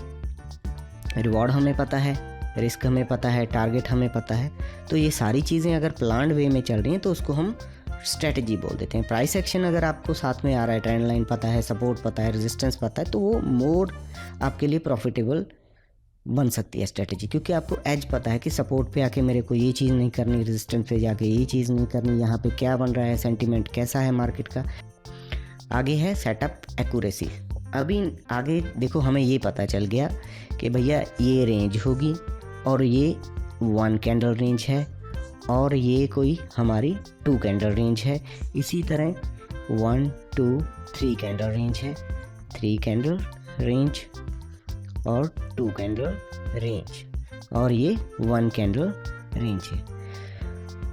रिवॉर्ड हमें पता है, रिस्क हमें पता है, टारगेट हमें पता है, तो ये सारी चीज़ें अगर प्लान्ड वे में चल रही हैं तो उसको हम स्ट्रेटजी बोल देते हैं। प्राइस एक्शन अगर आपको साथ में आ रहा है, ट्रेंड लाइन पता है, सपोर्ट पता है, रेजिस्टेंस पता है, तो वो मोर आपके लिए प्रॉफिटेबल बन सकती है स्ट्रेटजी, क्योंकि आपको एज पता है कि सपोर्ट पे आके मेरे को ये चीज़ नहीं करनी, रेजिस्टेंस पे जाके ये चीज़ नहीं करनी, यहाँ पे क्या बन रहा है, सेंटीमेंट कैसा है मार्केट का। आगे है सेटअप एक्यूरेसी। अभी आगे देखो, हमें ये पता चल गया कि भैया ये रेंज होगी और ये 1 कैंडल रेंज है और ये कोई हमारी 2 कैंडल रेंज है। इसी तरह 1, 2, 3 कैंडल रेंज है, 3 कैंडल रेंज और 2 कैंडल रेंज और ये 1 कैंडल रेंज है।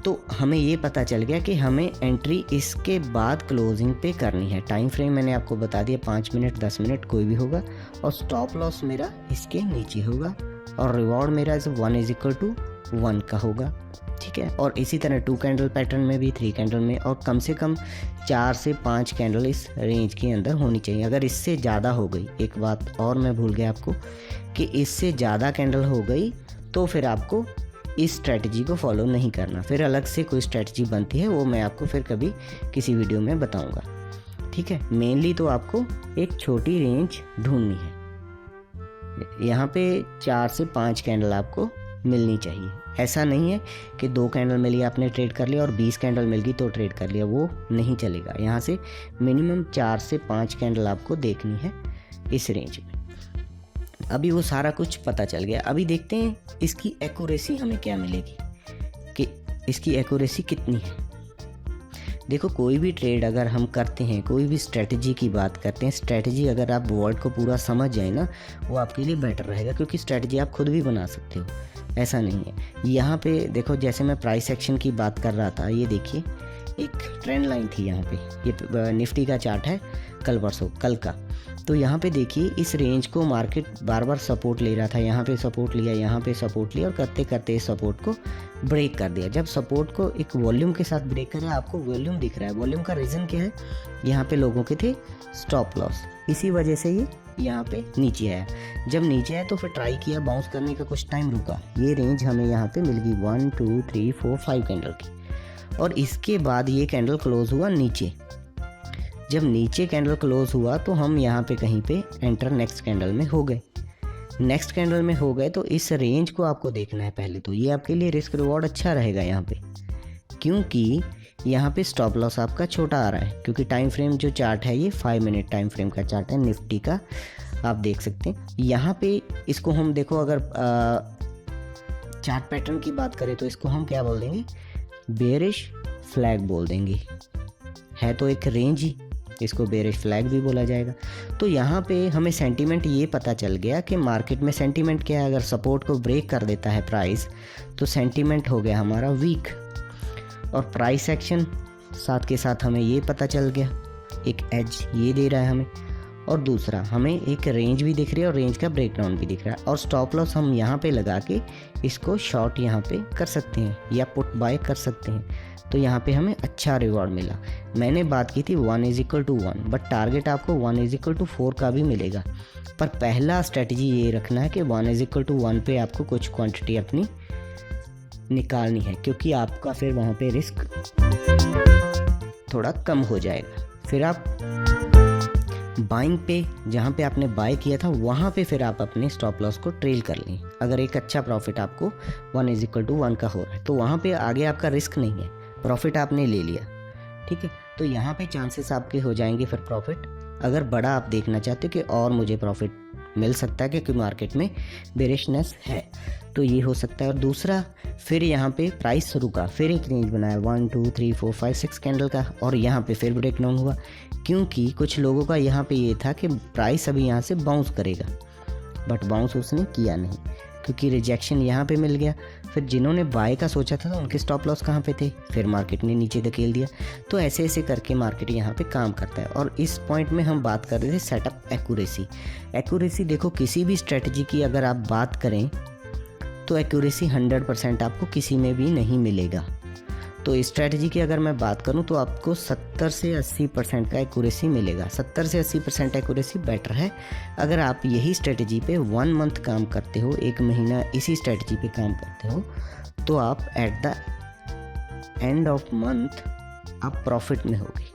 तो हमें ये पता चल गया कि हमें एंट्री इसके बाद क्लोजिंग पे करनी है। टाइम फ्रेम मैंने आपको बता दिया, 5 मिनट 10 मिनट कोई भी होगा, और स्टॉप लॉस मेरा इसके नीचे होगा और रिवॉर्ड मेरा 1 का होगा। ठीक है, और इसी तरह 2 कैंडल पैटर्न में भी, 3 कैंडल में, और कम से कम 4 से 5 कैंडल इस रेंज के अंदर होनी चाहिए। अगर इससे ज़्यादा हो गई, एक बात और मैं भूल गया आपको, कि इससे ज़्यादा कैंडल हो गई तो फिर आपको इस स्ट्रेटजी को फॉलो नहीं करना, फिर अलग से कोई स्ट्रेटजी बनती है, वो मैं आपको फिर कभी किसी वीडियो में बताऊंगा। ठीक है, मेनली तो आपको एक छोटी रेंज ढूंढनी है। यहाँ पे 4 से 5 कैंडल आपको मिलनी चाहिए। ऐसा नहीं है कि 2 कैंडल मिली आपने ट्रेड कर लिया और 20 कैंडल मिल गई तो ट्रेड कर लिया, वो नहीं चलेगा। यहाँ से मिनिमम 4 से 5 कैंडल आपको देखनी है इस रेंज में। अभी वो सारा कुछ पता चल गया। अभी देखते हैं इसकी एक्यूरेसी हमें क्या मिलेगी, कि इसकी एक्यूरेसी कितनी है। देखो, कोई भी ट्रेड अगर हम करते हैं, कोई भी स्ट्रेटजी की बात करते हैं, स्ट्रेटजी अगर आप वर्ड को पूरा समझ जाए ना, वो आपके लिए बेटर रहेगा, क्योंकि स्ट्रेटजी आप खुद भी बना सकते हो, ऐसा नहीं है। यहाँ पे देखो, जैसे मैं प्राइस एक्शन की बात कर रहा था, ये देखिए एक ट्रेंड लाइन थी यहाँ पे, ये निफ्टी का चार्ट है कल का। तो यहाँ पे देखिए इस रेंज को मार्केट बार बार सपोर्ट ले रहा था, यहाँ पे सपोर्ट लिया, यहाँ पे सपोर्ट लिया, और करते करते इस सपोर्ट को ब्रेक कर दिया। जब सपोर्ट को एक वॉल्यूम के साथ ब्रेक करा, आपको वॉल्यूम दिख रहा है, वॉल्यूम का रीज़न क्या है, यहाँ पे लोगों के थे स्टॉप लॉस, इसी वजह से ये यहाँ पे नीचे आया। जब नीचे आया तो फिर ट्राई किया बाउंस करने का, कुछ टाइम रुका, ये रेंज हमें यहाँ पे मिल गई 1, 2, 3, 4, 5 कैंडल की, और इसके बाद ये कैंडल क्लोज हुआ नीचे। जब नीचे कैंडल क्लोज हुआ तो हम यहाँ पे कहीं पे एंटर नेक्स्ट कैंडल में हो गए। नेक्स्ट कैंडल में हो गए तो इस रेंज को आपको देखना है पहले तो। ये आपके लिए रिस्क रिवॉर्ड अच्छा रहेगा यहाँ पे, क्योंकि यहाँ पे स्टॉप लॉस आपका छोटा आ रहा है, क्योंकि टाइम फ्रेम जो चार्ट है ये 5 मिनट टाइम फ्रेम का चार्ट है निफ्टी का, आप देख सकते हैं। यहाँ पे इसको हम देखो, अगर चार्ट पैटर्न की बात करें तो इसको हम क्या बोल देंगे, बेरिश फ्लैग बोल देंगे। है तो एक रेंज ही, इसको बेरिश फ्लैग भी बोला जाएगा। तो यहाँ पे हमें सेंटीमेंट ये पता चल गया कि मार्केट में सेंटीमेंट क्या है। अगर सपोर्ट को ब्रेक कर देता है प्राइस तो सेंटीमेंट हो गया हमारा वीक, और प्राइस एक्शन साथ के साथ हमें ये पता चल गया, एक एज ये दे रहा है हमें, और दूसरा हमें एक रेंज भी दिख रही है और रेंज का ब्रेकडाउन भी दिख रहा है। और स्टॉप लॉस हम यहाँ पे लगा के इसको शॉर्ट यहाँ पे कर सकते हैं या पुट बाय कर सकते हैं। तो यहाँ पे हमें अच्छा रिवॉर्ड मिला। मैंने बात की थी 1:1, बट टारगेट आपको 1:4 का भी मिलेगा। पर पहला स्ट्रेटजी ये रखना है कि 1:1 पे आपको कुछ क्वांटिटी अपनी निकालनी है, क्योंकि आपका फिर वहाँ पे रिस्क थोड़ा कम हो जाएगा। फिर आप बाइंग पे, जहाँ पे आपने बाय किया था वहाँ पे फिर आप अपने स्टॉप लॉस को ट्रेल कर लें। अगर एक अच्छा प्रॉफिट आपको 1:1 का हो रहा है तो वहाँ पे आगे आपका रिस्क नहीं है, प्रॉफिट आपने ले लिया, ठीक है। तो यहाँ पे चांसेस आपके हो जाएंगे फिर प्रॉफिट। अगर बड़ा आप देखना चाहते हो कि और मुझे प्रॉफिट मिल सकता है क्योंकि मार्केट में बेरिशनेस है, तो ये हो सकता है। और दूसरा, फिर यहाँ पे प्राइस शुरू का फिर एक रेंज बनाया 1 2 3 4 5 6 कैंडल का, और यहाँ पे फिर ब्रेकडाउन हुआ, क्योंकि कुछ लोगों का यहाँ पे ये था कि प्राइस अभी यहाँ से बाउंस करेगा, बट बाउंस उसने किया नहीं क्योंकि रिजेक्शन यहाँ पे मिल गया। फिर जिन्होंने बाय का सोचा था तो उनके स्टॉप लॉस कहाँ पे थे, फिर मार्केट ने नीचे धकेल दिया। तो ऐसे ऐसे करके मार्केट यहाँ पे काम करता है। और इस पॉइंट में हम बात कर रहे थे सेटअप एक्यूरेसी। एक्यूरेसी देखो, किसी भी स्ट्रेटजी की अगर आप बात करें तो एक्यूरेसी 100% आपको किसी में भी नहीं मिलेगा। तो इस स्ट्रेटजी की अगर मैं बात करूं तो आपको 70 से 80% का एक्यूरेसी मिलेगा। 70 से 80% एक्यूरेसी बेटर है। अगर आप यही स्ट्रेटजी पे 1 मंथ काम करते हो, 1 महीना इसी स्ट्रेटजी पे काम करते हो, तो आप at the end of month आप प्रॉफिट में होगे,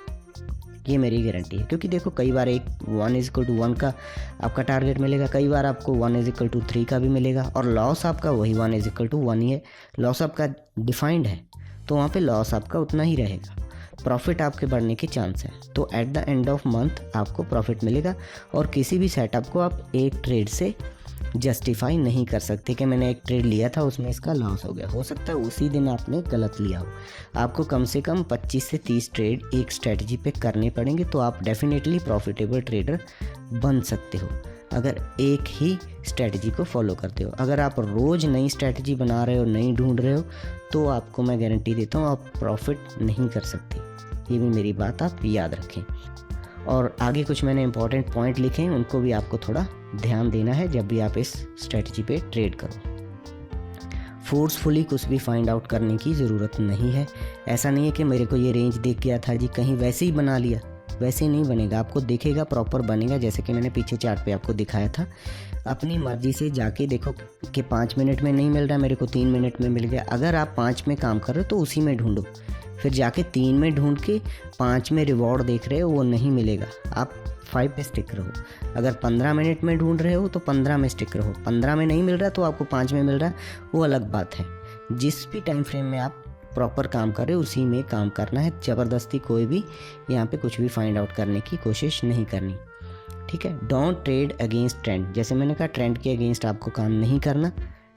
ये मेरी गारंटी है। क्योंकि देखो, कई बार एक 1:1 का आपका टारगेट मिलेगा, कई बार आपको 1:3 का भी मिलेगा, और लॉस आपका वही 1:1 ही है। लॉस आपका डिफाइंड है तो वहाँ पे लॉस आपका उतना ही रहेगा, प्रॉफिट आपके बढ़ने के चांस है। तो at the end of month आपको प्रॉफिट मिलेगा। और किसी भी सेटअप को आप एक ट्रेड से जस्टिफाई नहीं कर सकते कि मैंने एक ट्रेड लिया था उसमें इसका लॉस हो गया। हो सकता है उसी दिन आपने गलत लिया हो। आपको कम से कम 25 से 30 ट्रेड एक स्ट्रेटजी पे करने पड़ेंगे, तो आप डेफिनेटली प्रॉफिटेबल ट्रेडर बन सकते हो अगर एक ही स्ट्रेटजी को फॉलो करते हो। अगर आप रोज़ नई स्ट्रेटजी बना रहे हो, नई ढूंढ रहे हो, तो आपको मैं गारंटी देता हूँ आप प्रॉफिट नहीं कर सकते। ये भी मेरी बात आप याद रखें। और आगे कुछ मैंने इंपॉर्टेंट पॉइंट लिखे हैं, उनको भी आपको थोड़ा ध्यान देना है जब भी आप इस स्ट्रेटजी पे ट्रेड करो। फोर्सफुली कुछ भी फाइंड आउट करने की ज़रूरत नहीं है। ऐसा नहीं है कि मेरे को ये रेंज देख गया था जी, कहीं वैसे ही बना लिया, वैसे ही नहीं बनेगा। आपको देखेगा प्रॉपर बनेगा, जैसे कि मैंने पीछे चार्ट पे आपको दिखाया था। अपनी मर्जी से जाके देखो कि 5 मिनट में नहीं मिल रहा, मेरे को 3 मिनट में मिल गया। अगर आप 5 में काम कर रहे हो तो उसी में ढूंढो, फिर जाके 3 में ढूंढ के 5 में रिवॉर्ड देख रहे हो, वो नहीं मिलेगा। आप 5 पे स्टिक रहो। अगर 15 मिनट में ढूंढ रहे हो तो 15 में स्टिक रहो। 15 में नहीं मिल रहा तो आपको 5 में मिल रहा है, वो अलग बात है। जिस भी टाइम फ्रेम में आप प्रॉपर काम कर रहे हो उसी में काम करना है। ज़बरदस्ती कोई भी यहाँ पे कुछ भी फाइंड आउट करने की कोशिश नहीं करनी, ठीक है। Don't trade against trend. जैसे मैंने कहा, ट्रेंड के अगेंस्ट आपको काम नहीं करना,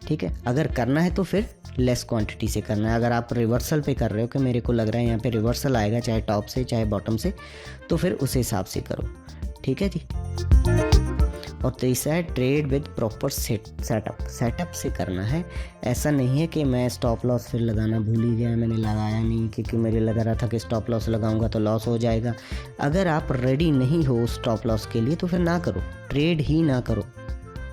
ठीक है। अगर करना है तो फिर लेस क्वांटिटी से करना है। अगर आप रिवर्सल पे कर रहे हो कि मेरे को लग रहा है यहाँ पे रिवर्सल आएगा, चाहे टॉप से चाहे बॉटम से, तो फिर उस हिसाब से करो, ठीक है जी। और तीसरा है ट्रेड विद प्रॉपर सेटअप से करना है। ऐसा नहीं है कि मैं स्टॉप लॉस फिर लगाना भूल ही गया, मैंने लगाया नहीं क्योंकि मेरे लग रहा था कि स्टॉप लॉस लगाऊंगा तो लॉस हो जाएगा। अगर आप रेडी नहीं हो स्टॉप लॉस के लिए तो फिर ना करो, ट्रेड ही ना करो,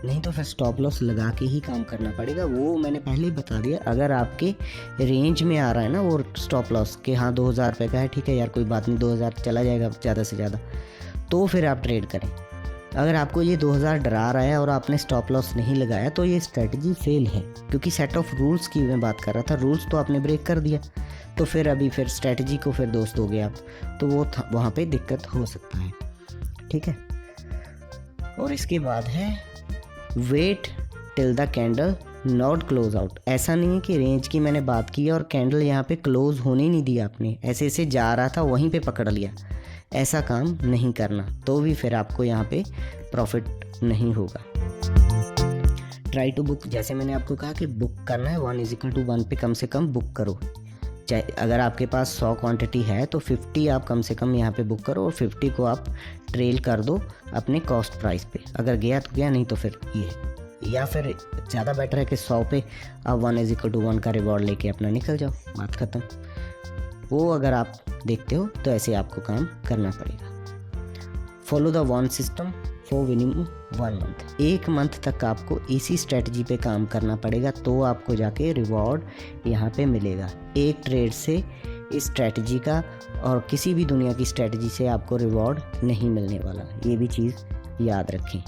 नहीं तो फिर स्टॉप लॉस लगा के ही काम करना पड़ेगा। वो मैंने पहले ही बता दिया। अगर आपके रेंज में आ रहा है ना वो स्टॉप लॉस के, हाँ 2000 रुपये का है, ठीक है यार कोई बात नहीं, 2000 चला जाएगा ज़्यादा से ज़्यादा, तो फिर आप ट्रेड करें। अगर आपको ये 2000 डरा रहा है और आपने स्टॉप लॉस नहीं लगाया तो ये स्ट्रेटजी फेल है, क्योंकि सेट ऑफ रूल्स की मैं बात कर रहा था। रूल्स तो आपने ब्रेक कर दिया, तो फिर अभी फिर स्ट्रेटजी को फिर दोस्त दोगे आप, तो वो वहाँ पे दिक्कत हो सकता है। ठीक है, और इसके बाद है wait till the candle not close out. ऐसा नहीं है कि रेंज की मैंने बात की और कैंडल यहाँ पे क्लोज होने ही नहीं दिया आपने, ऐसे ऐसे जा रहा था वहीं पे पकड़ लिया, ऐसा काम नहीं करना, तो भी फिर आपको यहाँ पे प्रॉफिट नहीं होगा। ट्राई टू बुक, जैसे मैंने आपको कहा कि बुक करना है 1:1 पे कम से कम बुक करो। चाहे अगर आपके पास 100 क्वांटिटी है तो 50 आप कम से कम यहाँ पे बुक करो और 50 को आप ट्रेल कर दो अपने कॉस्ट प्राइस पे। अगर गया तो गया, नहीं तो फिर ये, या फिर ज़्यादा बेटर है कि 100 पे आप 1:1 का रिवॉर्ड लेके अपना निकल जाओ, बात ख़त्म। वो अगर आप देखते हो तो ऐसे आपको काम करना पड़ेगा। Follow the one system for minimum 1 month. 1 month तक आपको इसी स्ट्रेटजी पे काम करना पड़ेगा, तो आपको जाके रिवॉर्ड यहाँ पे मिलेगा। एक ट्रेड से इस स्ट्रेटजी का और किसी भी दुनिया की स्ट्रेटजी से आपको रिवॉर्ड नहीं मिलने वाला, ये भी चीज़ याद रखें।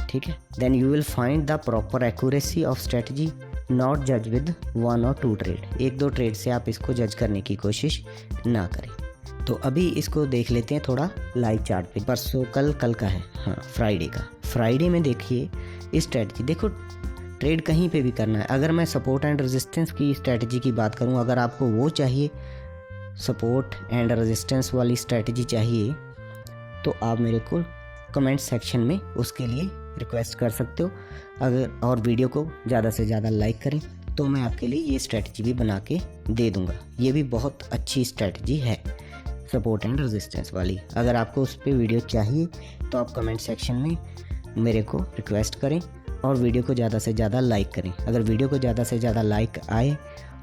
ठीक है, then you will find the proper accuracy of strategy, not जज विद 1 or 2 ट्रेड। 1-2 ट्रेड से आप इसको जज करने की कोशिश ना करें। तो अभी इसको देख लेते हैं थोड़ा लाइव चार्ट पे। परसों कल का है, हाँ फ्राइडे का। फ्राइडे में देखिए इस स्ट्रेटजी, देखो ट्रेड कहीं पे भी करना है। अगर मैं सपोर्ट एंड रेजिस्टेंस की स्ट्रेटजी की बात करूँ, अगर आपको वो चाहिए, सपोर्ट एंड रेजिस्टेंस वाली स्ट्रेटजी चाहिए, तो आप मेरे को कमेंट सेक्शन में उसके लिए रिक्वेस्ट कर सकते हो। अगर और वीडियो को ज़्यादा से ज़्यादा लाइक करें तो मैं आपके लिए ये स्ट्रेटजी भी बना के दे दूँगा। ये भी बहुत अच्छी स्ट्रेटजी है, सपोर्ट एंड रेजिस्टेंस वाली। अगर आपको उस पर वीडियो चाहिए तो आप कमेंट सेक्शन में मेरे को रिक्वेस्ट करें और वीडियो को ज़्यादा से ज़्यादा लाइक करें। अगर वीडियो को ज़्यादा से ज़्यादा लाइक आए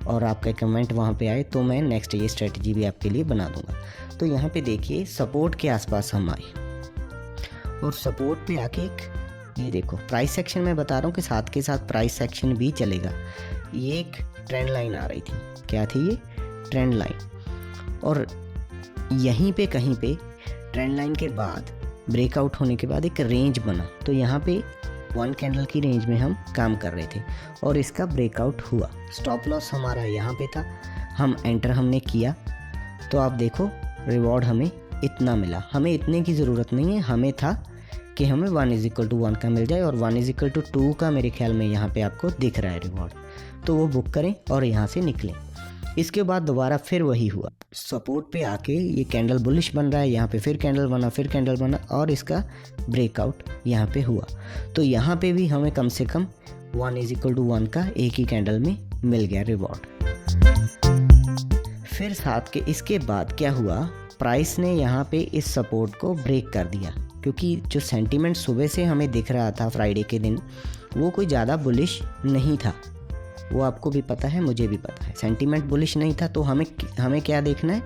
और आपका कमेंट वहाँ पे आए तो मैं नेक्स्ट ये स्ट्रेटजी भी आपके लिए बना दूँगा। तो यहाँ पे देखिए सपोर्ट के आसपास हम आए और सपोर्ट पे आके ये देखो प्राइस सेक्शन में बता रहा हूँ कि साथ के साथ प्राइस सेक्शन भी चलेगा। ये एक ट्रेंड लाइन आ रही थी, क्या थी ये? Trend line. और यहीं पे कहीं पे ट्रेंड लाइन के बाद ब्रेकआउट होने के बाद एक रेंज बना, तो यहाँ पे 1 कैंडल की रेंज में हम काम कर रहे थे और इसका ब्रेकआउट हुआ। स्टॉप लॉस हमारा यहाँ पे था, हम एंटर हमने किया, तो आप देखो रिवॉर्ड हमें इतना मिला। हमें इतने की ज़रूरत नहीं है, हमें था कि हमें 1:1 का मिल जाए और 1:2 का मेरे ख्याल में यहाँ पे आपको दिख रहा है रिवॉर्ड, तो वो बुक करें और यहाँ से निकलें। इसके बाद दोबारा फिर वही हुआ, सपोर्ट पे आके ये कैंडल बुलिश बन रहा है, यहाँ पे फिर कैंडल बना और इसका ब्रेकआउट यहाँ पे हुआ। तो यहाँ पे भी हमें कम से कम 1:1 का एक ही कैंडल में मिल गया रिवॉर्ड। फिर साथ के इसके बाद क्या हुआ, प्राइस ने यहाँ पे इस सपोर्ट को ब्रेक कर दिया, क्योंकि जो सेंटीमेंट सुबह से हमें दिख रहा था फ्राइडे के दिन वो कोई ज़्यादा बुलिश नहीं था। वो आपको भी पता है, मुझे भी पता है, सेंटीमेंट बुलिश नहीं था। तो हमें क्या देखना है,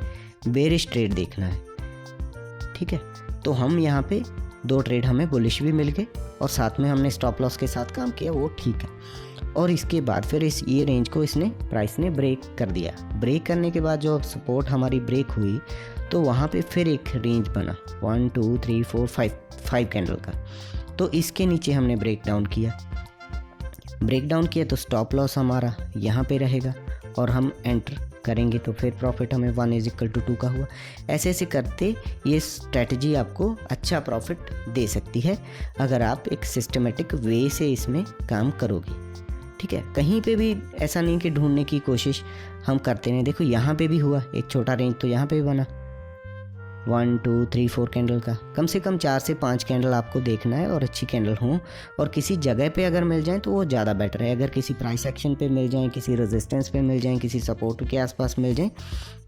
बेरिश ट्रेड देखना है। ठीक है, तो हम यहाँ पे 2 ट्रेड हमें बुलिश भी मिल गए और साथ में हमने स्टॉप लॉस के साथ काम किया, वो ठीक है। और इसके बाद फिर ये रेंज को प्राइस ने ब्रेक कर दिया। ब्रेक करने के बाद जो सपोर्ट हमारी ब्रेक हुई तो वहाँ पे फिर एक रेंज बना 1 2 3 4 5 कैंडल का। तो इसके नीचे हमने ब्रेक डाउन किया तो स्टॉप लॉस हमारा यहाँ पे रहेगा और हम एंटर करेंगे तो फिर प्रॉफिट हमें 1:2 का हुआ। ऐसे ऐसे करते ये स्ट्रेटजी आपको अच्छा प्रॉफिट दे सकती है अगर आप एक सिस्टमेटिक वे से इसमें काम करोगे। ठीक है, कहीं पे भी ऐसा नहीं कि ढूंढने की कोशिश हम करते नहीं। देखो यहाँ पे भी हुआ एक छोटा रेंज, तो यहाँ पे भी बना 1 2 3 4 कैंडल का। कम से कम 4 से 5 कैंडल आपको देखना है और अच्छी कैंडल हों और किसी जगह पे अगर मिल जाएं तो वो ज़्यादा बेटर है। अगर किसी प्राइस एक्शन पे मिल जाएं, किसी रेजिस्टेंस पे मिल जाएं, किसी सपोर्ट के आसपास मिल जाएं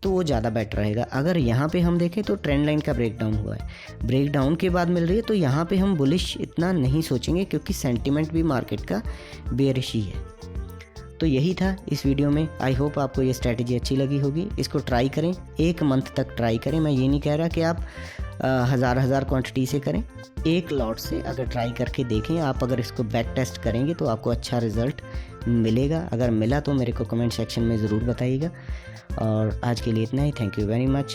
तो वो ज़्यादा बेटर रहेगा। अगर यहाँ पे हम देखें तो ट्रेंड लाइन का ब्रेकडाउन हुआ है, ब्रेकडाउन के बाद मिल रही है, तो यहाँ पे हम बुलिश इतना नहीं सोचेंगे क्योंकि सेंटिमेंट भी मार्केट का बेयरिश ही है। तो यही था इस वीडियो में। आई होप आपको ये स्ट्रैटेजी अच्छी लगी होगी। इसको ट्राई करें, 1 मंथ तक ट्राई करें। मैं ये नहीं कह रहा कि आप हज़ार क्वांटिटी से करें, एक लॉट से अगर ट्राई करके देखें आप। अगर इसको बैक टेस्ट करेंगे तो आपको अच्छा रिज़ल्ट मिलेगा। अगर मिला तो मेरे को कमेंट सेक्शन में ज़रूर बताइएगा। और आज के लिए इतना ही। Thank you very much.